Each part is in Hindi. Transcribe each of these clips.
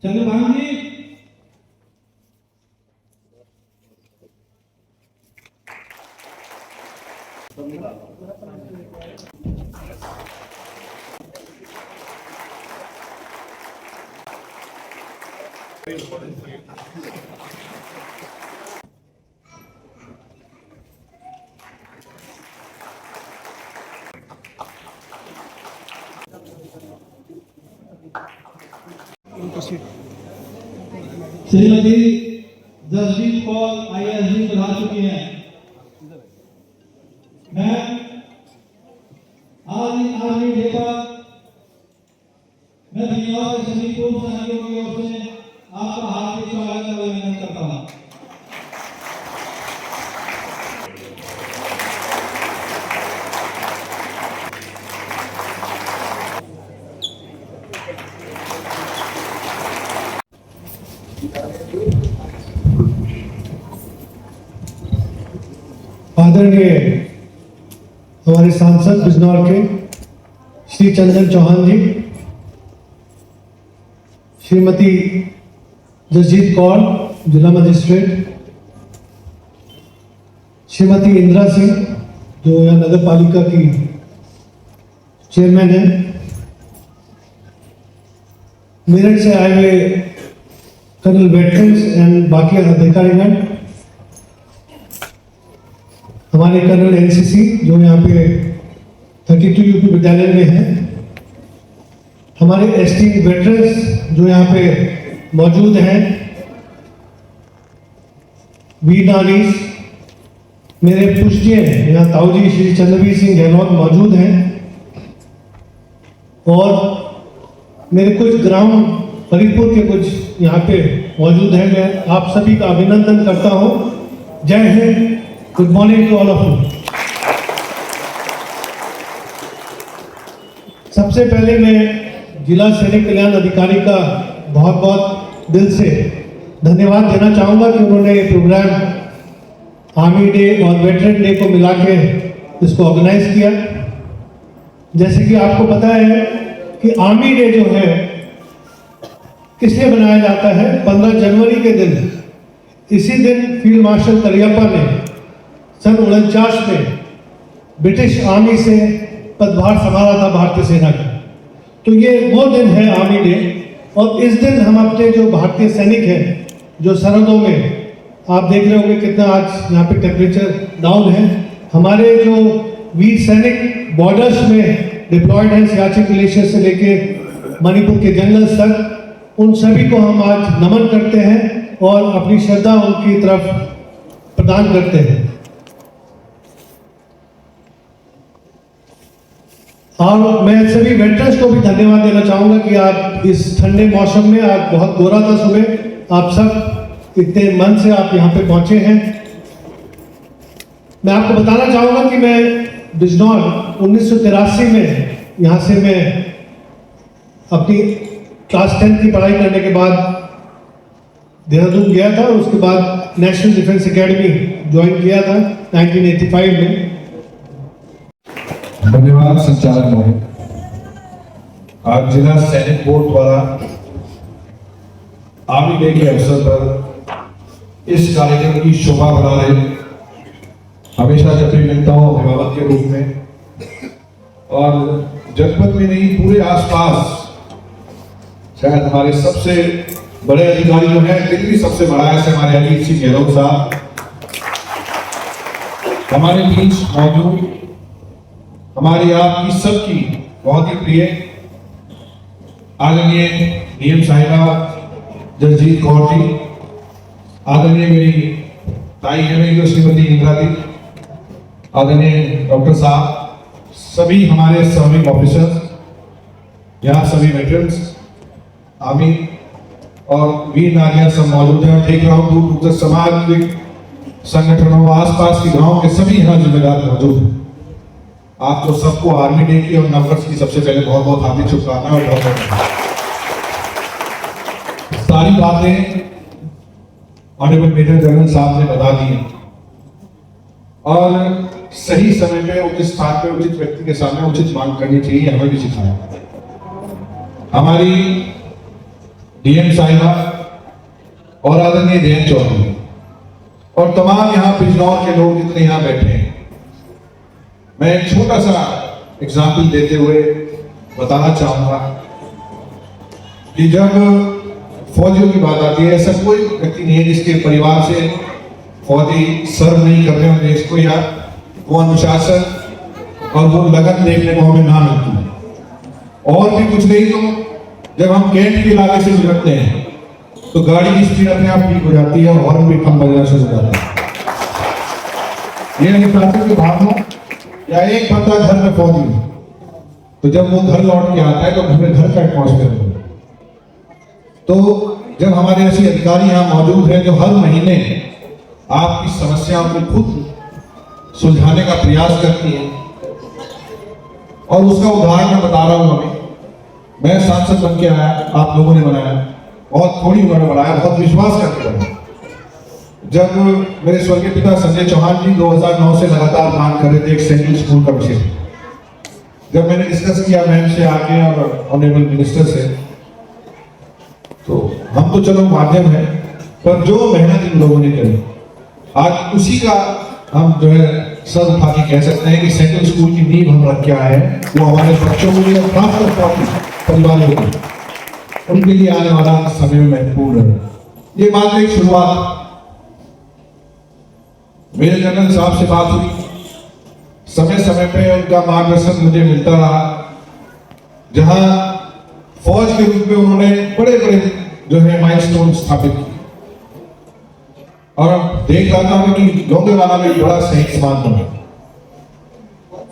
चंद्रभान जी। श्रीमती जसजीत कौर IAS पढ़ा चुकी हैं। मैं आज आर्मी डे पर मैं दुनिया के सभी पूर्व सैनिकों की ओर से आपका हार्दिक स्वागत और अभिनंदन करता हूँ। आदरणीय हमारे सांसद बिजनौर के श्री चंदन चौहान जी, श्रीमती जसजीत कौर जिला मजिस्ट्रेट, श्रीमती इंदिरा सिंह जो यहाँ नगर पालिका की चेयरमैन है, मेरठ से आए हुए कर्नल वेटरन्स एंड बाकी अधिकारीगण, हमारे कर्नल NCC जो यहाँ पे 32 यूपी विद्यालय में हैं, हमारे ST वेटरन्स जो यहाँ पे मौजूद हैं, वीर नारीज, मेरे पूज्य यहाँ ताऊजी श्री चंद्रवीर सिंह गहलोत मौजूद हैं और मेरे कुछ ग्राम फरीदपुर के कुछ यहाँ पे मौजूद हैं। मैं आप सभी का अभिनंदन करता हूँ। जय Hind. Good morning to all of you. सबसे पहले मैं जिला सैनिक कल्याण अधिकारी का बहुत बहुत दिल से धन्यवाद देना चाहूँगा कि उन्होंने ये प्रोग्राम आर्मी डे और वेटरन डे को मिला के इसको ऑर्गेनाइज किया। जैसे कि आपको पता है कि आर्मी डे जो है किस लिए बनाया जाता है? 15 जनवरी के दिन, इसी दिन फील्ड मार्शल करियप्पा ने सन 49 में ब्रिटिश आर्मी से पदभार संभाला था भारतीय सेना का। तो ये वो दिन है आर्मी डे, और इस दिन हम अपने जो भारतीय सैनिक हैं जो सरहदों में, आप देख रहे होंगे कितना आज यहाँ पे टेम्परेचर डाउन है, हमारे जो वीर सैनिक बॉर्डर्स में डिप्लॉयड हैं, सियाचिन ग्लेशियर से लेके मणिपुर के जंगल तक, उन सभी को हम आज नमन करते हैं और अपनी श्रद्धा उनकी तरफ प्रदान करते हैं। और मैं सभी वेटरन्स को भी धन्यवाद देना चाहूँगा कि आप इस ठंडे मौसम में, आज बहुत गोरा था सुबह, आप सब इतने मन से आप यहाँ पे पहुँचे हैं। मैं आपको बताना चाहूँगा कि मैं बिजनौर 1983 में यहाँ से मैं अपनी क्लास 10 की पढ़ाई करने के बाद देहरादून गया था, उसके बाद नेशनल डिफेंस एकेडमी ज्वाइन किया था 1985 में। धन्यवाद संचालक महोदय। आज जिला सैनिक बोर्ड द्वारा आर्मी डे के अवसर पर इस कार्यक्रम की शोभा बढ़ा रहे, हमेशा जब भी मिलता हूँ अभिभावक के रूप में, और जनपद में नहीं पूरे आसपास शायद हमारे सबसे बड़े अधिकारी जो हैं, दिल्ली सबसे बड़ा है हमारे अनिल सिंह गहलोत साहब हमारे बीच मौजूद, हमारी आपकी सबकी बहुत ही प्रिय आदरणीय DM साहिबा जसजीत कौर जी, आदरणीय मेरी ताई है जो श्रीमती इंदिरा जी, आदरणीय डॉक्टर साहब, सभी हमारे सर्विंग ऑफिसर्स, यहाँ सभी वेटरन्स, आर्मी और वीर नारियां सब मौजूद हैं। देख रहा हूँ दूर दूर सामाजिक संगठनों, आसपास के गांव के सभी यहाँ जिम्मेदार मौजूद हैं। आपको सबको आर्मी डे की और नववर्ष की सबसे पहले बहुत बहुत हार्दिक शुभकामनाएं और बहुत बहुत सारी बातें ऑनरेबल मेजर जनरल साहब ने बता दी और सही समय पे उचित स्थान पे उचित व्यक्ति के सामने उचित मांग करनी चाहिए, हमें भी सिखाया। हमारी डीएम साहिबा और आदरणीय जयंत चौधरी और तमाम यहाँ बिजनौर के लोग जितने यहाँ बैठे हैं, मैं एक छोटा सा एग्जाम्पल देते हुए बताना चाहूंगा कि जब फौजियों की बात आती है, ऐसा कोई व्यक्ति नहीं है जिसके परिवार से फौजी सर्व नहीं करते हैं देश को, या वो अनुशासन और वो लगन देखने को हमें ना मिलती है। और भी कुछ नहीं तो जब हम कैंट के इलाके से गुजरते हैं तो गाड़ी की स्पीड अपने आप ठीक हो जाती है और हॉर्न भी कम बजना शुरू हो जाता है। ये अनुशासन की भावना, या एक बंदा घर में फौजी है तो जब वो घर लौट के आता है तो घर में घर का एटमॉस्फेयर होता है। तो जब हमारे ऐसे अधिकारी यहाँ मौजूद हैं जो हर महीने आपकी समस्याओं को खुद सुलझाने का प्रयास करती हैं, और उसका उदाहरण मैं बता रहा हूं। मैं सांसद बन के आया, आप लोगों ने बनाया, बहुत थोड़ी उम्र में बनाया, बहुत विश्वास करके बनाया। जब मेरे स्वर्गीय पिता संजय चौहान जी 2009 से लगातार मांग कर रहे थे एक सेंट्रल स्कूल का विषय, जब मैंने डिस्कस किया मैम से आके और ऑनरेबल मिनिस्टर से, तो हम तो चलो माध्यम है, पर जो मेहनत इन लोगों ने करी आज उसी का हम जो है सर उठा के कह सकते हैं कि सेंट्रल स्कूल की नींव हम रख के आए हैं। वो हमारे बच्चों के लिए, खासकर परिवारों के लिए, उनके लिए आने वाला समय में महत्वपूर्ण है। ये मात्र एक शुरुआत। मेरे जनरल साहब से बात हुई, समय समय पे उनका मार्गदर्शन मुझे मिलता रहा। जहां फौज के रूप में उन्होंने बड़े बड़े जो है माइलस्टोन स्थापित किए, और देख रहा था कि लोंगेवाला में बड़ा सही समान बना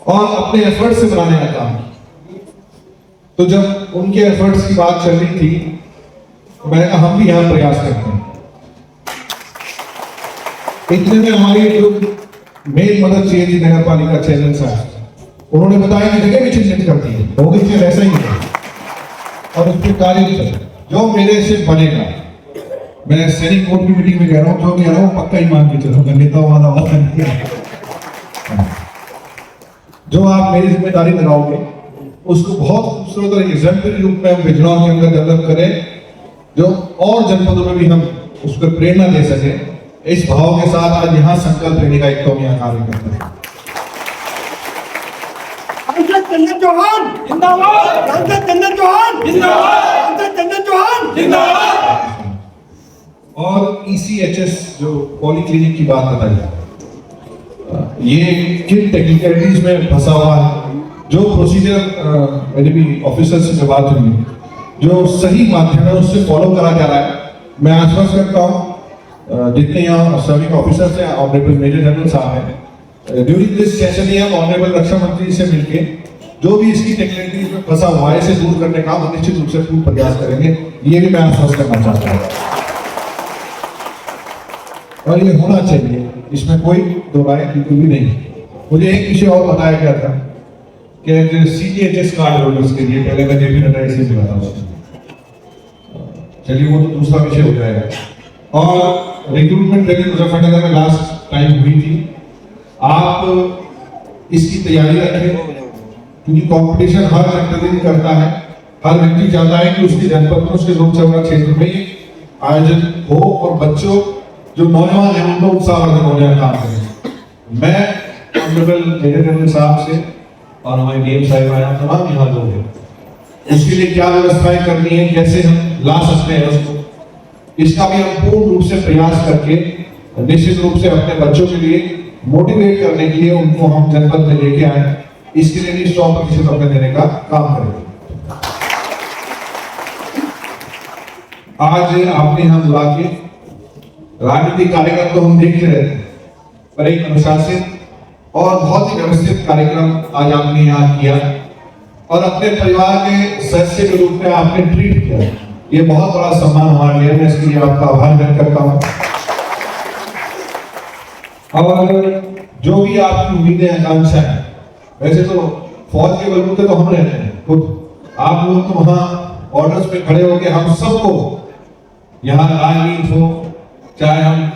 और अपने एफर्ट से बनाने का काम किया। तो जब उनके एफर्ट्स की बात चल रही थी, मैंने कहा हम भी यहाँ प्रयास करते हैं। इतने में हमारी जो मेन मदद चाहिए थी नगर पालिका चैनल साहब, उन्होंने बताया कि जगह भी चिन्हित कर दी है, हो गई फिर ऐसा ही है और उस पर कार्य चल जो मेरे से बनेगा। मैं सैनिक बोर्ड की मीटिंग में कह रहा हूँ, जो कह रहा हूँ पक्का ही मान के चलो, नेताओं वाला वादा नहीं है। जो आप मेरी जिम्मेदारी लगाओगे उसको बहुत खूबसूरत और एग्जाम्पलरी रूप में हम बिजनौर के अंदर डेवलप करें, जो और जनपदों में भी हम उसको प्रेरणा दे सके। इस भाव के साथ आज यहाँ संकल्प लेने का एक तो हम यहाँ कार्य करते हैं। चंदन चौहान जिंदाबाद, चंदन चौहान जिंदाबाद, चंदन चौहान जिंदाबाद। और ECHS जो पॉलीक्लिनिक की बात बताई, ये किन टेक्निकलिटीज में फंसा हुआ है, जो प्रोसीजर मेरे भी ऑफिसर से बात हुई, जो सही माध्यम है उससे फॉलो करा जा रहा है। मैं आश्वस्त करता हूँ जितने यहाँ सभी ऑफिसर्स हैं, ऑनरेबल मेजर जनरल साहब हैं, ड्यूरिंग दिस सेशन ही हम ऑनरेबल रक्षा मंत्री से मिलके जो भी इसकी टेक्निकलिटीज में फंसा हुआ है इसे दूर करने का हम निश्चित रूप से पूर्ण प्रयास करेंगे। ये भी मैं आश्वस्त करना चाहता हूँ और ये होना चाहिए, इसमें कोई दो राय बिल्कुल भी नहीं। मुझे एक विषय और बताया गया था कि CGHS कार्ड होल्डर्स के लिए, पहले मैं JP नड्डा से मिला था, चलिए वो तो दूसरा विषय हो जाएगा। और रिक्रूटमेंट ट्रेनिंग मुजफ्फरनगर में लास्ट टाइम हुई थी, आप इसकी तैयारी रखें क्योंकि कंपटीशन हर जनप्रतिनिधि करता है, हर व्यक्ति चाहता है कि उसके जनपद में, उसके लोकसभा क्षेत्र में आयोजन हो और बच्चों जो नौजवान हैं उनको उत्साहवर्धक होने का काम करें। मैं ऑनरेबल मेजर जनरल साहब से और हमारे डीएम साहिब आया, तमाम यहाँ लोग हैं, उसके लिए क्या व्यवस्थाएं करनी है, कैसे हम ला सकते हैं उसको, इसका भी हम पूर्ण रूप से प्रयास करके निश्चित रूप से अपने बच्चों के लिए मोटिवेट करने के लिए उनको हम जनपद में लेके आए, इसके लिए भी 100% अपने देने का काम करेंगे। आज आपने यहाँ बुला के राजनीतिक कार्यक्रम तो हम देखते रहते हैं, पर एक अनुशासित और बहुत ही व्यवस्थित कार्यक्रम आज आपने यहाँ किया और अपने परिवार के सदस्य के रूप में आपने ट्रीट किया। ये बहुत बड़ा सम्मान हमारे लिए, मैं इसके लिए आपका आभार व्यक्त करता हूँ। और जो भी आपकी उम्मीदें आकांक्षा है, वैसे तो फौज के बलबूते तो हम रहते हैं खुद, आप लोग तो वहाँ ऑर्डर्स पे खड़े होकर हम सबको यहाँ राजनीति हो, चाहे हम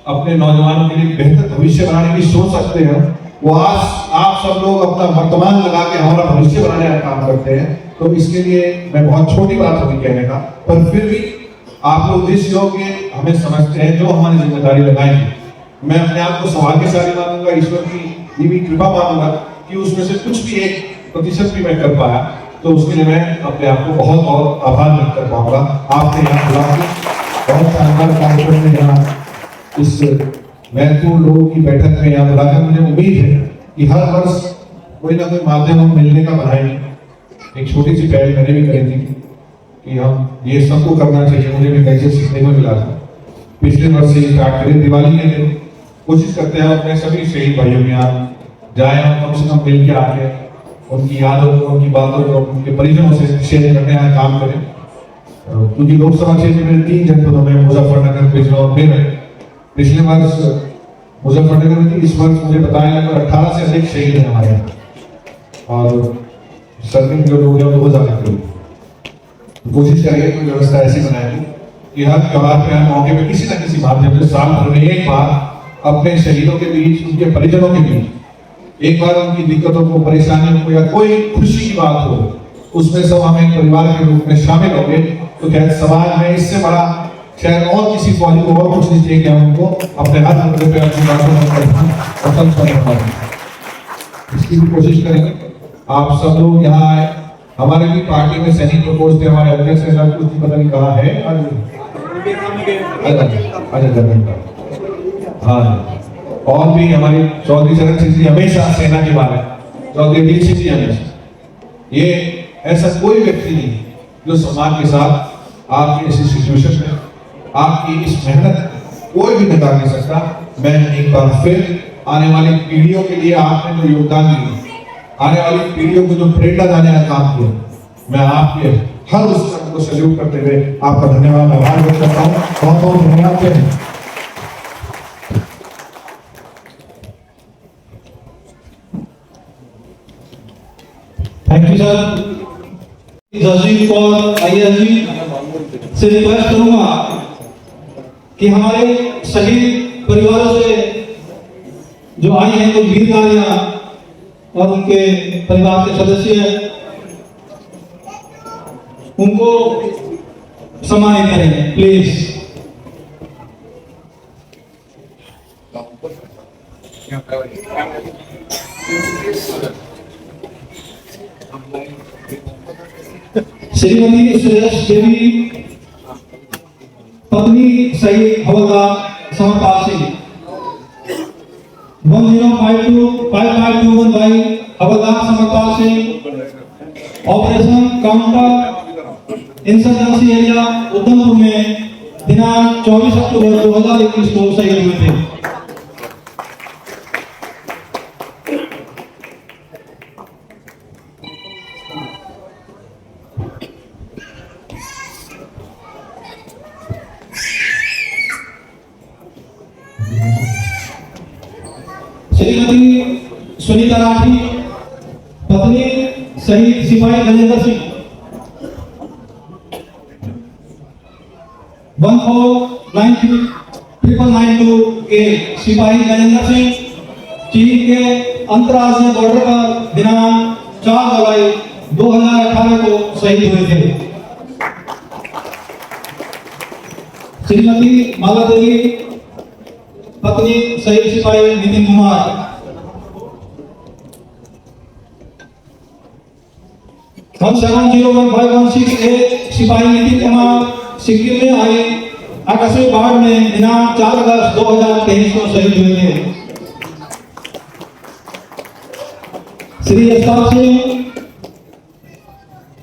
अपने नौजवानों के लिए बेहतर भविष्य बनाने की सोच सकते हैं, वो आज आप सब लोग अपना वर्तमान लगा के हमारा भविष्य बनाने का काम करते हैं। तो इसके लिए मैं बहुत छोटी बात होगी कहने का, पर फिर भी आप लोग जिस योग्य हमें समझते हैं, जो हमारी जिम्मेदारी लगाएंगे, मैं अपने आप को सौभाग्यशाली मानूंगा, ईश्वर की दी हुई कृपा मानूंगा कि उसमें से कुछ भी 1% भी मैं कर पाया, तो उसके लिए मैं अपने आप को बहुत बहुत आभार व्यक्त कर पाऊंगा। आपने यहाँ बुला के बहुत शानदार कार्यक्रम में यहाँ इस महत्वपूर्ण लोगों की बैठक में यहाँ बुलाकर मुझे उम्मीद है कि हर वर्ष कोई ना कोई माध्यम हम मिलने का बनाएंगे। एक छोटी सी पहल मैंने भी करी थी कि हम ये सबको करना चाहिए, मुझे भी कैसे सीखने को मिला था। पिछले वर्ष से स्टार्ट करें, दिवाली के दिन कोशिश करते हैं अपने सभी शहीद भाइयों के यहाँ जाए, हम कम से कम मिल के आके उनकी यादों को, उनकी बातों को, उनके परिजनों से शेयर करने का काम करें। क्योंकि लोकसभा क्षेत्र में 3 जनपदों में मुजफ्फरनगर, बिजनौर और मेरठ, पिछले वर्ष मुजफ्फरनगर में थी, इस वर्ष मुझे बताया गया 18 से अधिक शहीद हैं हमारे यहाँ, और सर्विंग जो लोग हैं वो 2000 के लोग। कोशिश करेंगे कोई व्यवस्था ऐसी बनाएंगे कि हर त्योहार पे, हर मौके पे किसी न किसी माध्यम से साल भर में एक बार अपने शहीदों के बीच, उनके परिजनों के बीच एक बार उनकी दिक्कतों को, परेशानियों को, या कोई खुशी की बात हो, उसमें सब हम एक परिवार के रूप में शामिल होंगे। तो क्या समाज में इससे बड़ा शायद और किसी फौजी को और कुछ नहीं चाहिए कि हम उनको अपने हाथ मुद्दे पे अपनी बातों में इसकी भी कोशिश करेंगे। आप सब लोग यहाँ आए, हमारे भी पार्टी में सैनिक प्रकोष्ठ थे, हमारे अध्यक्ष ने कुछ पता नहीं कहा है, हाँ, और भी हमारे चौधरी चरण सिंह जी हमेशा सेना के बारे में, चौधरी अजीत सिंह जी हमेशा, ये ऐसा कोई व्यक्ति नहीं जो समाज के साथ आपकी ऐसी सिचुएशन में, आपकी इस मेहनत कोई भी नकार नहीं सकता। मैं एक बार फिर आने वाली पीढ़ियों के लिए आपने जो योगदान दिया, आने वाली पीढ़ियों को जो प्रेरणा देने का काम किया, मैं आपके हर उस काम को सैल्यूट करते हुए आपका धन्यवाद, आभार व्यक्त करता हूँ। बहुत बहुत धन्यवाद। Thank you sir. जजीब और आईएसजी से रिक्वेस्ट करूंगा कि हमारे शहीद परिवारों से जो आई हैं कुछ वीर नारियां और उनके परिवार के सदस्य उनको सम्मानित करें प्लीज। श्रीमती सुरेश देवी पत्नी शहीद हवलदार समरपाल सिंह 10525521 बाई हवलदार Samarpal Singh operation counter insurgency area Udhampur में दिनांक 24 अक्टूबर 2021 को शहीद हुए थे। श्रीमती सुनीता राठी पत्नी शहीद सिपाही गजेंद्र सिंह 1493992 के सिपाही गजेंद्र सिंह चीन के अंतर्राष्ट्रीय बॉर्डर पर दिनांक 4 जुलाई 2018 को शहीद हुए थे। श्रीमती माला देवी पत्नी शहीद सिपाही नितिन कुमार 17015168 सिपाही नितिन कुमार सिक्किम में आई आकस्मिक बाढ़ में दिनांक 4 अगस्त 2023 को शहीद हुए थे। श्री अवतार सिंह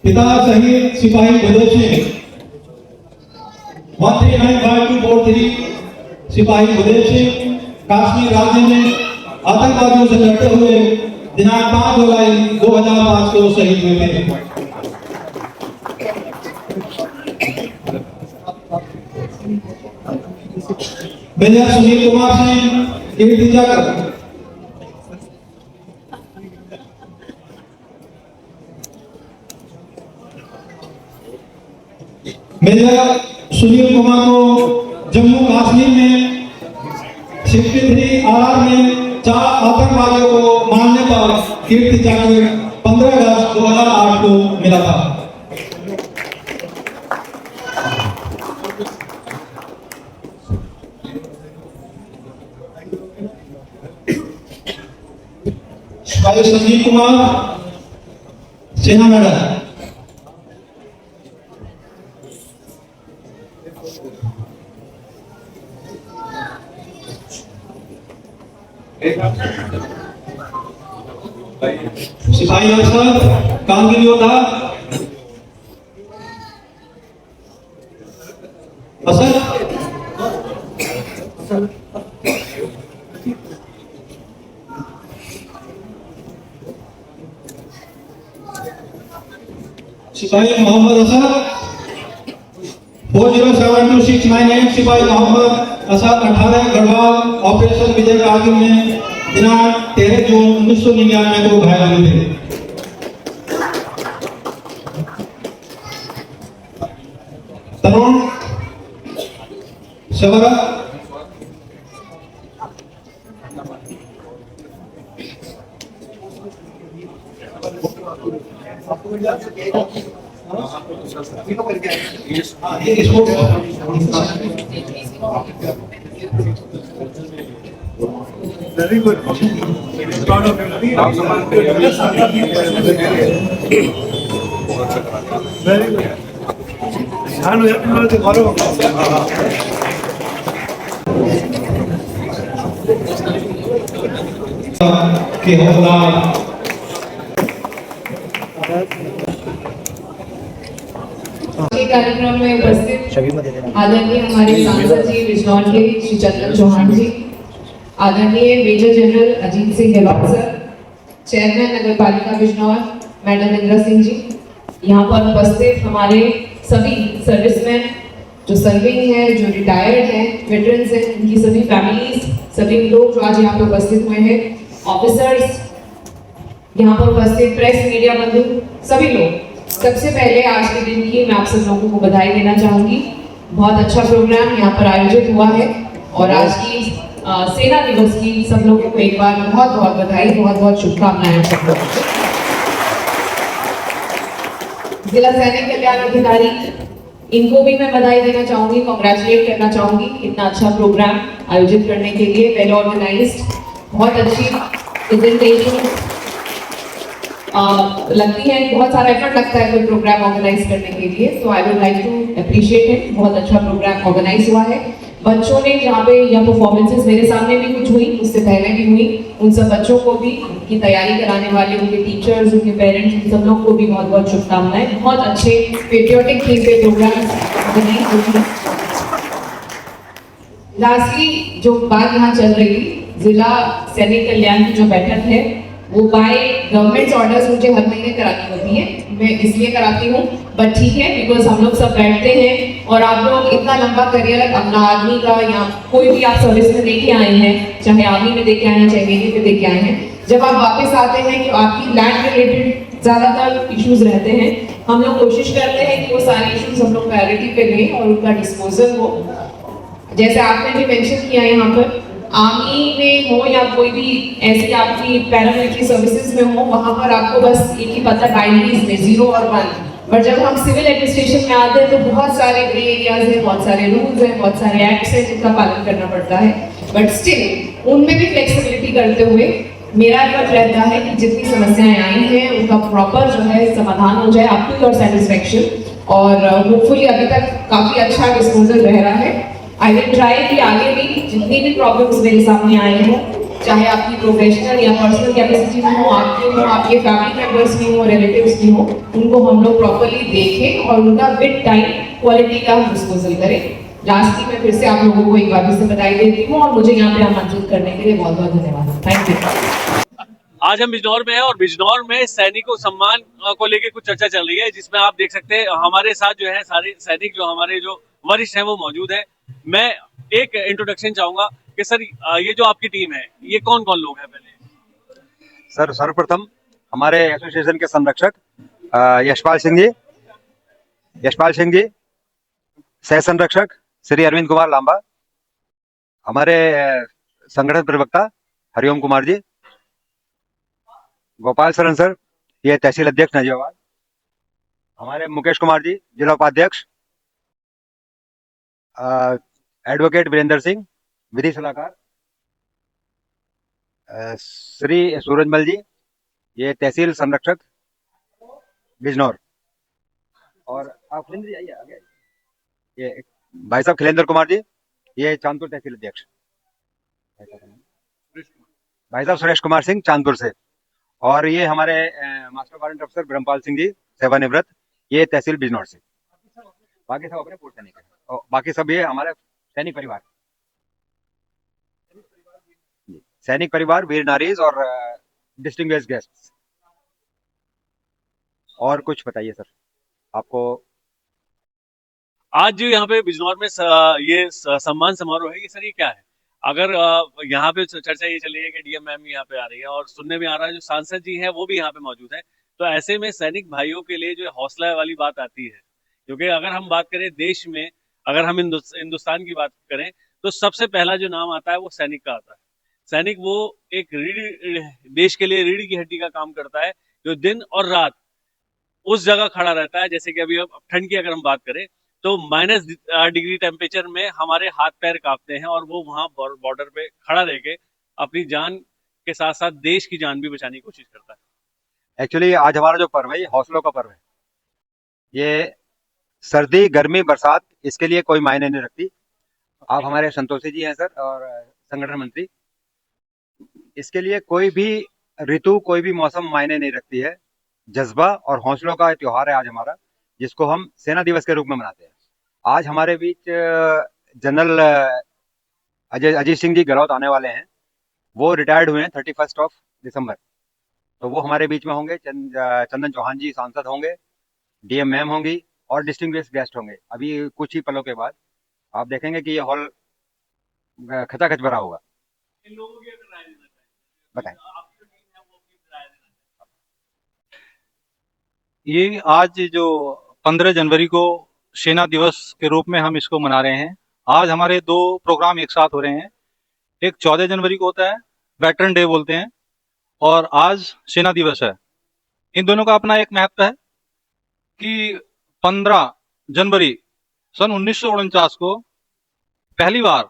पिता शहीद सिपाही भुदेव सिंह 1395243 सिपाही भुदेव सिंह कश्मीर राज्य में आतंकवादियों से लड़ते हुए दिनांक 5 जुलाई 2005 को शहीद हुए थे। मेजर सुनील कुमार सिंह कीर्ति चक्र मेजर सुनील कुमार को जम्मू कश्मीर में 63 RR में 4 आतंकवादियों को मारने पर कीर्ति चक्र 15 अगस्त 2008 को मिला था। सिपाही संजीव कुमार, सेना मेडल। सिपाही अफसर, कारगिल योद्धा असद। सिपाही मोहम्मद असद, 407269 सिपाही मोहम्मद असद 18 गढ़वाल ऑपरेशन विजय कारगिल में दिनांक 13 जून 1999 को घायल हुए थे। Tarun Sawra, very good, proud of you, very good, छान हो तुम्हाला ते गौरव के हौसला के कार्यक्रम में उपस्थित आदरणीय हमारे सांसद जी बिजनौर के श्री चंदन चौहान जी, आदरणीय major general Ajit Singh Gehlot sir, chairman नगर पालिका बिजनौर मैडम इंदिरा सिंह जी, यहाँ पर उपस्थित हमारे सभी सर्विसमैन जो सर्विंग है, जो रिटायर्ड हैं, वेटरन्स हैं, उनकी सभी फैमिलीज, सभी लोग जो आज यहाँ पर उपस्थित हुए हैं, ऑफिसर्स, यहाँ पर उपस्थित प्रेस मीडिया बंधु, सभी लोग, सबसे पहले आज के दिन की मैं आप सब लोगों को बधाई देना चाहूंगी। बहुत अच्छा प्रोग्राम यहाँ पर आयोजित हुआ है और आज की सेना दिवस की सब लोगों को एक बार बहुत बहुत बधाई, बहुत बहुत शुभकामनाएं सब लोगों को। जिला सैनिक कल्याण अधिकारी, इनको भी मैं बधाई देना चाहूंगी, कॉन्ग्रेचुलेट करना चाहूंगी इतना अच्छा प्रोग्राम आयोजित करने के लिए, वेल ऑर्गेनाइज्ड, बहुत अच्छी प्रेजेंटेशन लगती है, बहुत सारा एफर्ट लगता है कोई प्रोग्राम ऑर्गेनाइज करने के लिए, तो I would like to appreciate it. बहुत अच्छा प्रोग्राम ऑर्गेनाइज हुआ है। बच्चों ने जहाँ पे यह परफॉर्मेंसेस मेरे सामने भी कुछ हुई, उससे पहले भी हुई, उन सब बच्चों को भी, उनकी तैयारी कराने वाले, उनके टीचर्स, उनके पेरेंट्स, उन सब लोग को भी बहुत बहुत शुभकामनाएं। बहुत अच्छे पेट्रियोटिक थीम पे प्रोग्राम ऑर्गेनाइज हुए। लास्टली जो बात यहाँ चल रही थी, जिला सैनिक कल्याण की जो बैठक है वो बाय गवर्नमेंट ऑर्डर्स मुझे हर महीने करानी होती है, मैं इसलिए कराती हूँ, बट ठीक है, बिकॉज हम लोग सब बैठते हैं और आप लोग इतना लंबा करियर अपना आर्मी का या कोई भी आप सर्विस में देके आए हैं, चाहे आर्मी में देके आए हैं, चाहे नेवी में देके आए हैं, जब आप वापस आते हैं कि आपकी लैंड रिलेटेड ज्यादातर इश्यूज रहते हैं, हम लोग कोशिश करते हैं कि वो सारे इश्यूज हम लोग प्रायोरिटी पे लें और उनका डिस्पोजल हो। जैसे आपने भी मेंशन किया यहाँ पर, आर्मी में हो या कोई भी ऐसी आपकी पैरामिलिट्री सर्विसेज में हो, वहां पर आपको बस एक ही पता बाइनरीज में 0 और 1, बट जब हम सिविल एडमिनिस्ट्रेशन में आते हैं तो बहुत सारे ग्रे एरियाज हैं, बहुत सारे रूल्स हैं, बहुत सारे एक्ट्स हैं जिनका पालन करना पड़ता है, बट स्टिल उनमें भी फ्लेक्सिबिलिटी करते हुए मेरा एफर्ट रहता है कि जितनी समस्याएं आई हैं उनका प्रॉपर जो है समाधान हो जाए अप टू योर सेटिस्फेक्शन, और होपफुली अभी तक काफी अच्छा डिस्पोजल रह रहा है। आई विल ट्राई कि आगे भी जितनी भी प्रॉब्लम्स मेरे सामने आए हों, चाहे आपकी प्रोफेशनल या पर्सनल कैपेसिटी में हो, आपके हो, आपके फैमिली मेंबर्स में हो, रिलेटिव्स में हो, उनको हम लोग प्रॉपर्ली देखें और उनका विद टाइम क्वालिटी का डिस्पोजल करें। लास्टली मैं फिर से आप लोगों को एक बार फिर से बधाई देती हूँ और मुझे यहाँ पे आमंत्रित करने के लिए बहुत बहुत धन्यवाद। Thank you. आज हम बिजनौर में हैं और बिजनौर में सैनिकों सम्मान को लेकर कुछ चर्चा चल रही है, जिसमें आप देख सकते हैं हमारे साथ जो है सारे सैनिक जो हमारे जो वरिष्ठ हैं वो मौजूद है। मैं एक इंट्रोडक्शन चाहूंगा कि सर ये जो आपकी टीम है ये कौन कौन लोग हैं? पहले सर सर्वप्रथम हमारे एसोसिएशन के संरक्षक यशपाल सिंह जी, सह संरक्षक श्री अरविंद कुमार लांबा, हमारे संगठन प्रवक्ता हरिओम कुमार जी, गोपाल शरण सर, ये तहसील अध्यक्ष नजीबाबाद, हमारे मुकेश कुमार जी जिला उपाध्यक्ष, एडवोकेट वीरेंद्र सिंह विधि सलाहकार, श्री सूरजमल जी ये तहसील संरक्षक बिजनौर। और आप खिलेंद्र जी आइए आगे आइए। ये भाई साहब खिलेंद्र कुमार जी, ये चांदपुर तहसील अध्यक्ष। भाई साहब सुरेश कुमार सिंह चांदपुर से। और ये हमारे मास्टर वारंट अफसर ब्रह्मपाल सिंह जी सेवानिवृत्त, ये तहसील बिजनौर से। बाकी सब अपने पूर्व सैनिक हैं और बाकी सब ये हमारे सैनिक परिवार, सैनिक परिवार, वीर नारीज और डिस्टिंग्विश्ड गेस्ट्स। और कुछ बताइए सर आपको। आज जो यहाँ पे बिजनौर में ये सम्मान समारोह है, ये सर ये क्या है? अगर यहाँ पे चर्चा ये चली है कि डीएम मैम यहाँ पे आ रही है और सुनने में आ रहा है जो सांसद जी हैं वो भी यहाँ पे मौजूद है, तो ऐसे में सैनिक भाइयों के लिए जो हौसला वाली बात आती है, क्योंकि अगर हम बात करें देश में, अगर हम हिंदुस्तान की बात करें तो सबसे पहला जो नाम आता है वो सैनिक का आता है। सैनिक वो एक देश के लिए रीढ़ की हड्डी का काम करता है, जो दिन और रात उस जगह खड़ा रहता है। जैसे कि अभी अब ठंड की अगर हम बात करें तो -डिग्री टेम्परेचर में हमारे हाथ पैर कांपते हैं और वो वहां बॉर्डर पे खड़ा रह के अपनी जान के साथ साथ देश की जान भी बचाने की कोशिश करता है। एक्चुअली आज हमारा जो पर्व है ये हौसलों का पर्व है। ये सर्दी गर्मी बरसात इसके लिए कोई मायने नहीं रखती। आप हमारे संतोषी जी हैं सर और संगठन मंत्री, इसके लिए कोई भी ऋतु कोई भी मौसम मायने नहीं रखती है। जज्बा और हौसलों का त्योहार है आज हमारा, जिसको हम सेना दिवस के रूप में मनाते हैं। आज हमारे बीच जनरल अजीत सिंह जी गहलोत आने वाले हैं। वो रिटायर्ड हुए हैं 31 दिसंबर, तो वो हमारे बीच में होंगे। चंदन चौहान जी सांसद होंगे, डीएम मैम होंगी और डिस्टिंग्विश्ड गेस्ट होंगे। अभी कुछ ही पलों के बाद आप देखेंगे कि ये हॉल खचाखच भरा होगा। इन लोगों की अगर राय देना चाहिए, बताएं। आपकी जो टीम है वो अपनी राय देना ये आज जो 15 जनवरी को सेना दिवस के रूप में हम इसको मना रहे हैं। आज हमारे दो प्रोग्राम एक साथ हो रहे हैं। एक 14 जनवरी को होता है, वेटरन डे बोलते हैं, और आज सेना दिवस है। इन दोनों का अपना एक महत्व है कि 15 जनवरी सन 1949 को पहली बार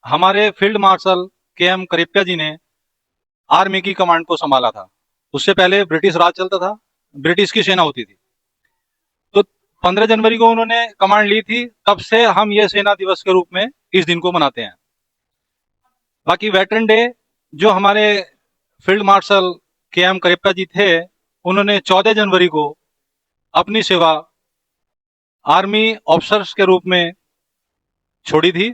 हमारे फील्ड मार्शल KM करिप्पा जी ने आर्मी की कमांड को संभाला था। उससे पहले ब्रिटिश राज चलता था, ब्रिटिश की सेना होती थी। तो 15 जनवरी को उन्होंने कमांड ली थी, तब से हम ये सेना दिवस के रूप में इस दिन को मनाते हैं। बाकी वेटरन डे जो हमारे फील्ड मार्शल KM करिप्पा जी थे, उन्होंने 14 जनवरी को अपनी सेवा आर्मी ऑफिसर्स के रूप में छोड़ी थी।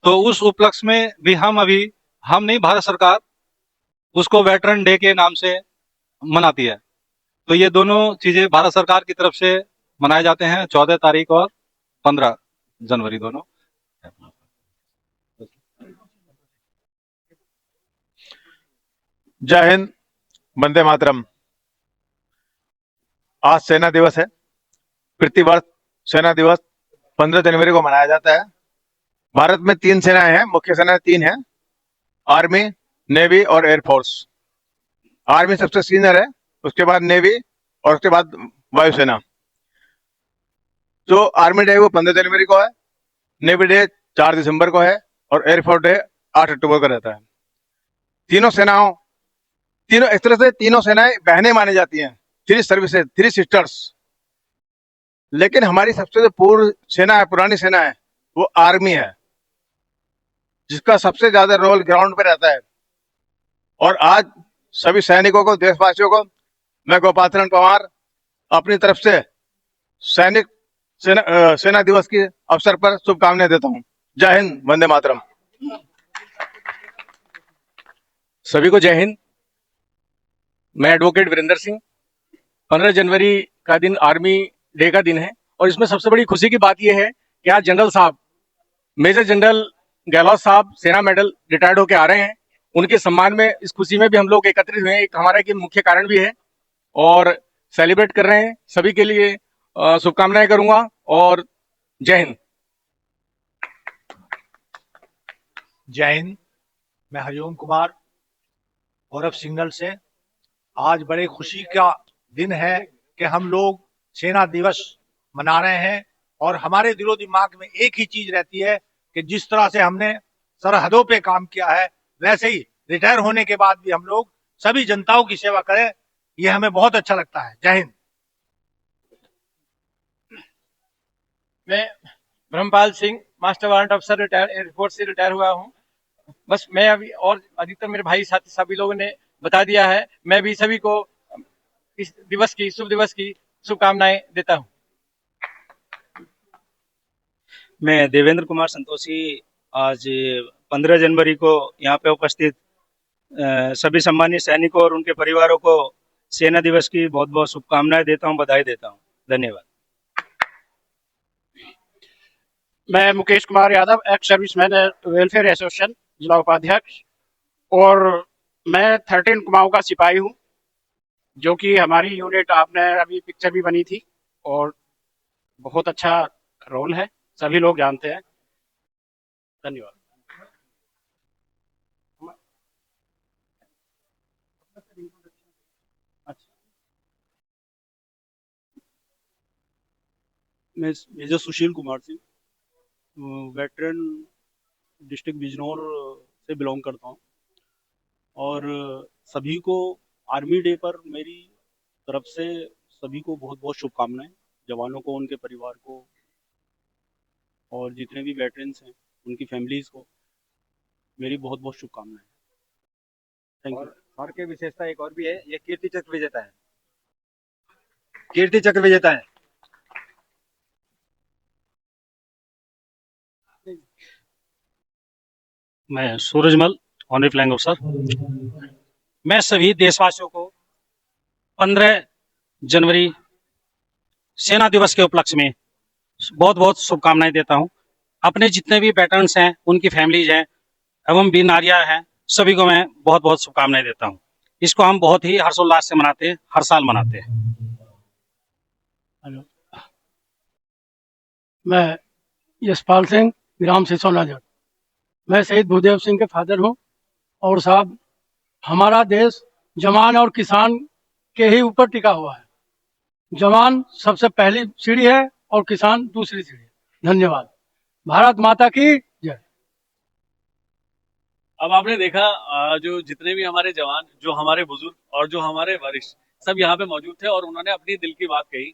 तो उस उपलक्ष्य में भी हम नहीं, भारत सरकार उसको वेटरन डे के नाम से मनाती है। तो ये दोनों चीजें भारत सरकार की तरफ से मनाए जाते हैं, 14 तारीख और 15 जनवरी दोनों। जय हिंद, वंदे मातरम। आज सेना दिवस है। प्रतिवर्ष सेना दिवस 15 जनवरी को मनाया जाता है। भारत में 3 सेनाएं हैं, मुख्य सेनाएं 3 हैं, आर्मी, नेवी और एयरफोर्स। आर्मी सबसे सीनियर है, उसके बाद नेवी और उसके बाद वायुसेना। जो आर्मी डे वो 15 जनवरी को है, नेवी डे 4 दिसंबर को है और एयरफोर्स डे 8 अक्टूबर को रहता है। तीनों इस तरह से तीनों सेनाएं बहनें मानी जाती हैं, 3 सर्विसेज, 3 सिस्टर्स। लेकिन हमारी सबसे जो पूर्व सेना है, पुरानी सेना है, वो आर्मी है, जिसका सबसे ज्यादा रोल ग्राउंड पे रहता है। और आज सभी सैनिकों को, देशवासियों को मैं गोपाल पवार अपनी तरफ से सेना दिवस के अवसर पर शुभकामनाएं देता हूं। जय हिंद, वंदे मातरम। सभी को जय हिंद। मैं एडवोकेट वीरेंद्र सिंह। 15 जनवरी का दिन आर्मी डे का दिन है और इसमें सबसे बड़ी खुशी की बात यह है कि आज जनरल साहब, मेजर जनरल गहलोत साहब सेना मेडल रिटायर्ड होकर आ रहे हैं। उनके सम्मान में, इस खुशी में भी हम लोग एकत्रित हुए हैं। एक हमारा एक मुख्य कारण भी है और सेलिब्रेट कर रहे हैं। सभी के लिए शुभकामनाएं करूंगा और जय हिंद। जय हिंद। मैं हरिओम कुमार, गौरव सिग्नल से। आज बड़े खुशी का दिन है कि हम लोग सेना दिवस मना रहे हैं और हमारे दिलो दिमाग में एक ही चीज रहती है कि जिस तरह से हमने सरहदों पे काम किया है, वैसे ही रिटायर होने के बाद भी हम लोग सभी जनताओं की सेवा करें, ये हमें बहुत अच्छा लगता है। जय हिंद। मैं ब्रह्मपाल सिंह, मास्टर वारंट अफसर, रिटायर एयरफोर्स से रिटायर हुआ हूँ। बस मैं अभी, और अधिकतर मेरे भाई साथी सभी लोगों ने बता दिया है। मैं भी सभी को इस दिवस की, शुभ दिवस की शुभकामनाएं देता हूँ। मैं देवेंद्र कुमार संतोषी आज 15 जनवरी को यहाँ पे उपस्थित सभी सम्मानित सैनिकों और उनके परिवारों को सेना दिवस की बहुत बहुत शुभकामनाएं देता हूँ, बधाई देता हूँ। धन्यवाद। मैं Mukesh Kumar Yadav, ex serviceman welfare association जिला उपाध्यक्ष, और मैं 13 कुमाऊं का सिपाही हूँ, जो कि हमारी यूनिट, आपने अभी पिक्चर भी बनी थी और बहुत अच्छा रोल है, सभी लोग जानते हैं। धन्यवाद। मैं major Sushil Kumar Singh, veteran district Bijnor से बिलोंग करता हूँ, और सभी को आर्मी डे पर मेरी तरफ से सभी को बहुत बहुत शुभकामनाएं, जवानों को, उनके परिवार को, और जितने भी वेटरन्स हैं उनकी फैमिलीज को मेरी बहुत बहुत शुभकामनाएं। Thank you. और की विशेषता एक और भी है, ये कीर्ति चक्र विजेता है, कीर्ति चक्र विजेता है। मैं सूरजमल, ऑनरी फ्लैग ऑफिसर। मैं सभी देशवासियों को 15 जनवरी सेना दिवस के उपलक्ष्य में बहुत बहुत शुभकामनाएं देता हूं। अपने जितने भी वेटरन्स हैं, उनकी फैमिलीज हैं एवं वीर नारियां हैं, सभी को मैं बहुत बहुत शुभकामनाएं देता हूं। इसको हम बहुत ही हर्षोल्लास से मनाते हैं, हर साल मनाते हैं। मैं यशपाल सिंह, ग्राम सिसोनाजर। मैं शहीद भूदेव सिंह के फादर हूँ, और साहब हमारा देश जवान और किसान के ही ऊपर टिका हुआ है। जवान सबसे पहली सीढ़ी है और किसान दूसरी सीढ़ी है। धन्यवाद। भारत माता की जय। अब आपने देखा जो जितने भी हमारे जवान, जो हमारे बुजुर्ग और जो हमारे वरिष्ठ, सब यहाँ पे मौजूद थे और उन्होंने अपनी दिल की बात कही।